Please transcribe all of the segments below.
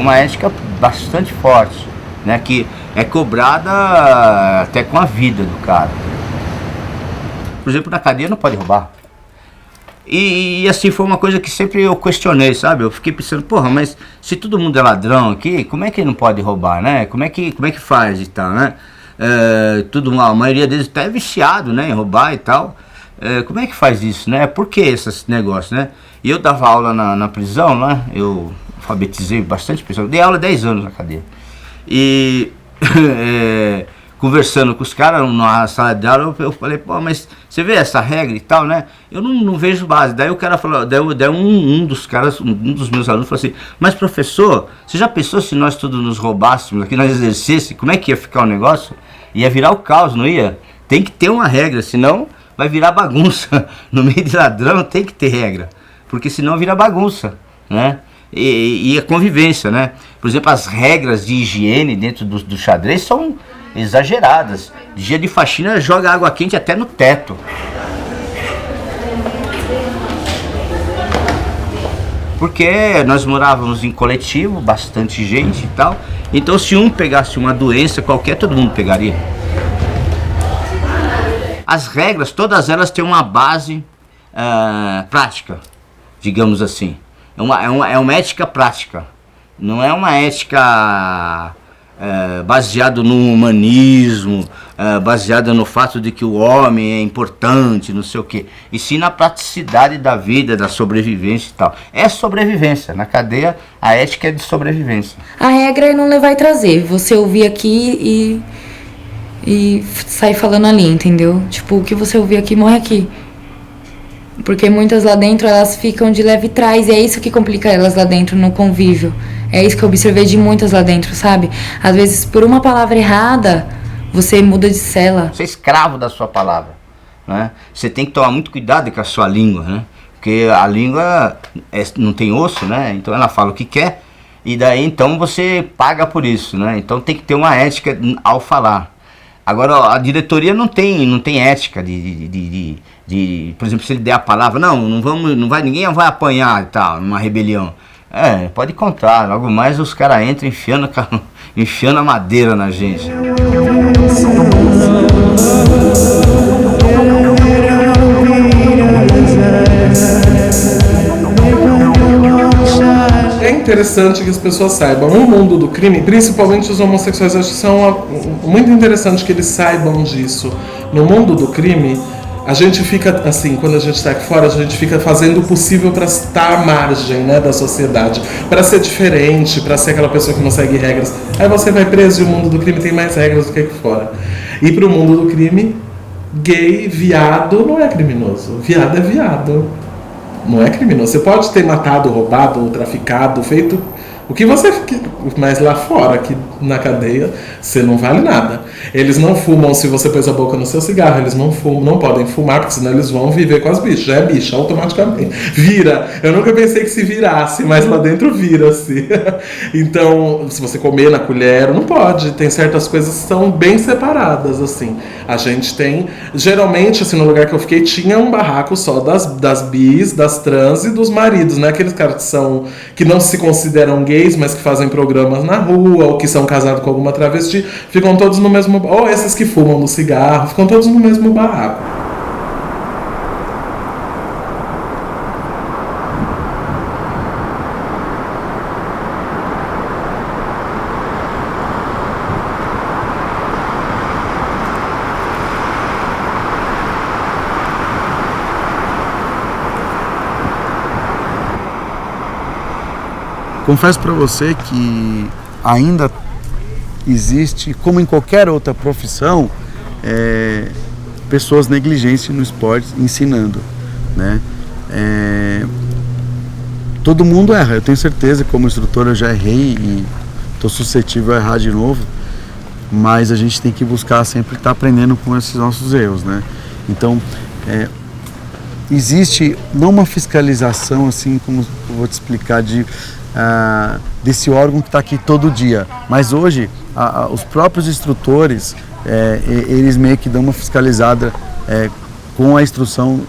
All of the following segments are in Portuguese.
uma ética bastante forte, né? Que é cobrada até com a vida do cara. Por exemplo, na cadeia não pode roubar. E assim, foi uma coisa que sempre eu questionei, sabe? Eu fiquei pensando, porra, mas se todo mundo é ladrão aqui, como é que não pode roubar, né? Como é que faz e tal, né? A maioria deles até é viciado, né, em roubar e tal. Como é que faz isso, né? Por que esses negócios, né? E eu dava aula na prisão, né? Eu alfabetizei bastante pessoas. Dei aula 10 anos na cadeia. E conversando com os caras na sala de aula, eu falei, pô, mas você vê essa regra e tal, né? Eu não vejo base. Daí o cara falou, daí um dos caras, um dos meus alunos falou assim, mas professor, você já pensou se nós todos nos roubássemos aqui, nós exercêssemos, como é que ia ficar o negócio? Ia virar o caos, não ia? Tem que ter uma regra, senão vai virar bagunça. No meio de ladrão tem que ter regra, porque senão vira bagunça, né? E a convivência, né? Por exemplo, as regras de higiene dentro do xadrez são exageradas. Dia de faxina joga água quente até no teto. Porque nós morávamos em coletivo, bastante gente e tal. Então se um pegasse uma doença qualquer, todo mundo pegaria. As regras, todas elas têm uma base prática, digamos assim. É uma ética prática. Não é uma ética baseada no humanismo, baseada no fato de que o homem é importante, não sei o quê. E sim na praticidade da vida, da sobrevivência e tal. É sobrevivência. Na cadeia, a ética é de sobrevivência. A regra é não levar e trazer. Você ouvir aqui e sair falando ali, entendeu? Tipo, o que você ouvir aqui, morre aqui. Porque muitas lá dentro, elas ficam de leve trás. E é isso que complica elas lá dentro, no convívio. É isso que eu observei de muitas lá dentro, sabe? Às vezes, por uma palavra errada, você muda de cela. Você é escravo da sua palavra, né? Você tem que tomar muito cuidado com a sua língua, né? Porque a língua não tem osso, né? Então ela fala o que quer. E daí, então, você paga por isso, né? Então tem que ter uma ética ao falar. Agora, a diretoria não tem ética por exemplo, se ele der a palavra, ninguém vai apanhar e tal, numa rebelião. Pode contar, logo mais os caras entram enfiando a madeira na gente. É interessante que as pessoas saibam, no mundo do crime, principalmente os homossexuais, acho que são muito interessante que eles saibam disso. No mundo do crime, a gente fica, assim, quando a gente está aqui fora, a gente fica fazendo o possível para estar à margem, né, da sociedade, para ser diferente, para ser aquela pessoa que não segue regras. Aí você vai preso e o mundo do crime tem mais regras do que aqui fora. E para o mundo do crime, gay, viado não é criminoso. Viado é viado. Não é criminoso. Você pode ter matado, roubado ou traficado, feito o que você... Mas lá fora, aqui na cadeia, você não vale nada. Eles não fumam se você pôs a boca no seu cigarro. Eles não fumam, não podem fumar, porque senão eles vão viver com as bichas. Já é bicha, automaticamente. Vira. Eu nunca pensei que se virasse, mas lá dentro vira-se. Então, se você comer na colher, não pode. Tem certas coisas que são bem separadas, assim. A gente tem... Geralmente, assim, no lugar que eu fiquei, tinha um barraco só das bis, das trans e dos maridos, né? Aqueles caras que não se consideram gays, mas que fazem programas na rua, ou que são casados com alguma travesti, ficam todos no mesmo... Ou esses que fumam no cigarro, ficam todos no mesmo barraco. Confesso para você que ainda existe, como em qualquer outra profissão, pessoas negligentes no esporte ensinando, né? Todo mundo erra, eu tenho certeza, como instrutor eu já errei e estou suscetível a errar de novo, mas a gente tem que buscar sempre estar aprendendo com esses nossos erros, né? Então, existe não uma fiscalização, assim como eu vou te explicar, desse órgão que está aqui todo dia, mas hoje os próprios instrutores eles meio que dão uma fiscalizada com a instrução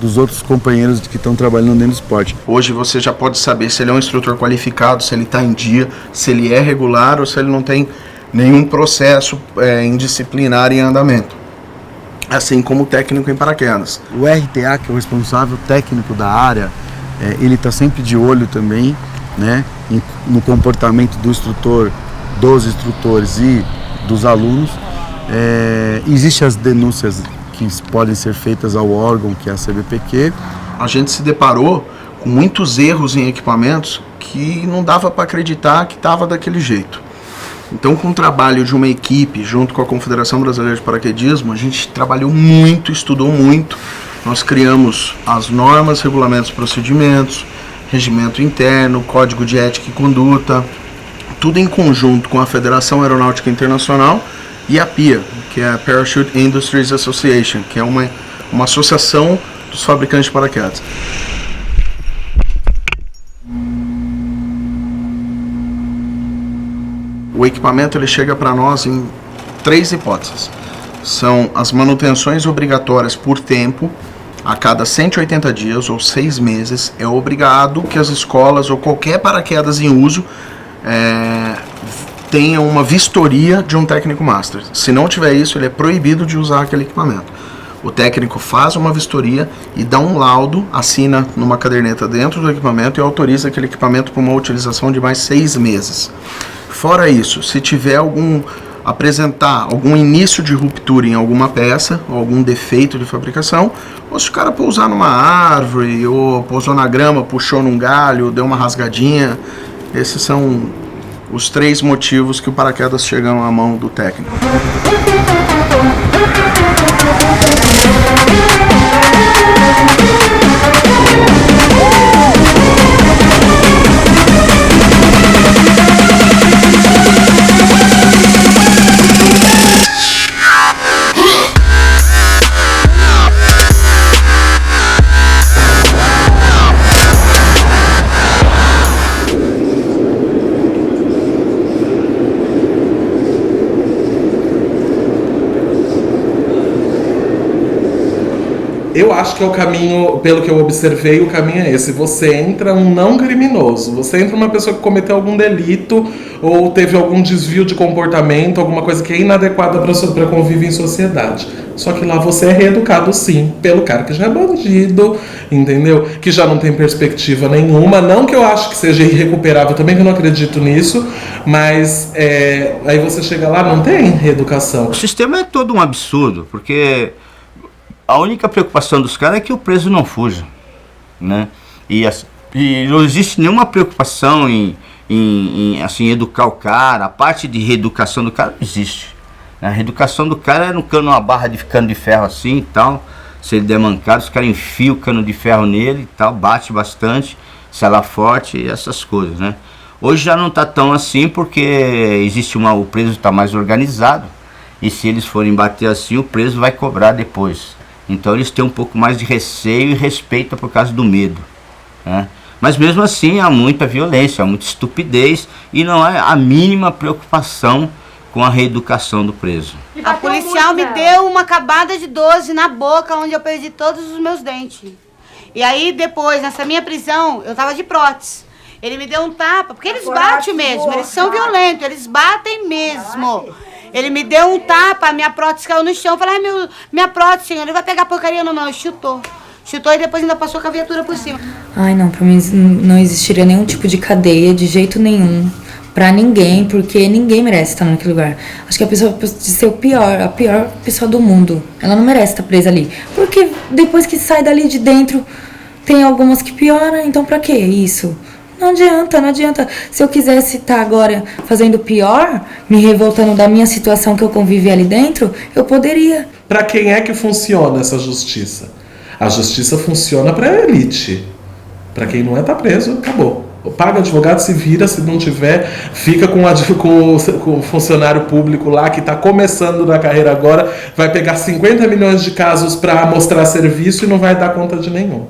dos outros companheiros que estão trabalhando dentro do esporte. Hoje você já pode saber se ele é um instrutor qualificado, se ele está em dia, se ele é regular ou se ele não tem nenhum processo indisciplinar em andamento. Assim como o técnico em paraquedas. O RTA, que é o responsável técnico da área, ele está sempre de olho também, né, no comportamento do instrutor, dos instrutores e dos alunos. Existem as denúncias que podem ser feitas ao órgão, que é a CBPq. A gente se deparou com muitos erros em equipamentos que não dava para acreditar que estava daquele jeito. Então, com o trabalho de uma equipe, junto com a Confederação Brasileira de Paraquedismo, a gente trabalhou muito, estudou muito. Nós criamos as normas, regulamentos, procedimentos, regimento interno, código de ética e conduta, tudo em conjunto com a Federação Aeronáutica Internacional e a PIA, que é a Parachute Industries Association, que é uma associação dos fabricantes de paraquedas. O equipamento ele chega para nós em 3 hipóteses. São as manutenções obrigatórias por tempo, a cada 180 dias ou 6 meses, é obrigado que as escolas ou qualquer paraquedas em uso tenha uma vistoria de um técnico master. Se não tiver isso, ele é proibido de usar aquele equipamento. O técnico faz uma vistoria e dá um laudo, assina numa caderneta dentro do equipamento e autoriza aquele equipamento para uma utilização de mais 6 meses. Fora isso, se tiver apresentar algum início de ruptura em alguma peça, ou algum defeito de fabricação, ou se o cara pousar numa árvore, ou pousou na grama, puxou num galho, deu uma rasgadinha, esses são os 3 motivos que o paraquedas chega à mão do técnico. Eu acho que é o caminho, pelo que eu observei, o caminho é esse. Você entra um não criminoso, você entra uma pessoa que cometeu algum delito ou teve algum desvio de comportamento, alguma coisa que é inadequada para convívio em sociedade. Só que lá você é reeducado sim, pelo cara que já é bandido, entendeu? Que já não tem perspectiva nenhuma, não que eu acho que seja irrecuperável também, que eu não acredito nisso, mas aí você chega lá, não tem reeducação. O sistema é todo um absurdo, porque a única preocupação dos caras é que o preso não fuja, né? E não existe nenhuma preocupação em assim, educar o cara. A parte de reeducação do cara não existe. A reeducação do cara é no cano, uma barra de cano de ferro assim e tal. Se ele der mancado, os caras enfiam o cano de ferro nele e tal, bate bastante, sela forte e essas coisas, né? Hoje já não tá tão assim porque existe o preso está mais organizado. E se eles forem bater assim, o preso vai cobrar depois. Então eles têm um pouco mais de receio e respeito por causa do medo, né? Mas mesmo assim há muita violência, há muita estupidez e não há a mínima preocupação com a reeducação do preso. A policial me deu uma acabada de 12 na boca, onde eu perdi todos os meus dentes. E aí depois, nessa minha prisão, eu tava de prótese. Ele me deu um tapa, porque eles batem mesmo, eles são violentos, eles batem mesmo. Ele me deu um tapa, a minha prótese caiu no chão. Eu falei, minha prótese, senhor, ele vai pegar porcaria não, ele chutou. Chutou e depois ainda passou com a viatura por cima. Ai, não, pra mim não existiria nenhum tipo de cadeia, de jeito nenhum, pra ninguém, porque ninguém merece estar naquele lugar. Acho que a pessoa pode ser a pior pessoa do mundo. Ela não merece estar presa ali. Porque depois que sai dali de dentro, tem algumas que pioram, então pra que isso? Não adianta. Se eu quisesse estar agora fazendo pior, me revoltando da minha situação que eu convivi ali dentro, eu poderia. Para quem é que funciona essa justiça? A justiça funciona para a elite. Para quem não tá preso, acabou. Paga advogado, se vira, se não tiver, fica com o funcionário público lá que está começando na carreira agora, vai pegar 50 milhões de casos para mostrar serviço e não vai dar conta de nenhum.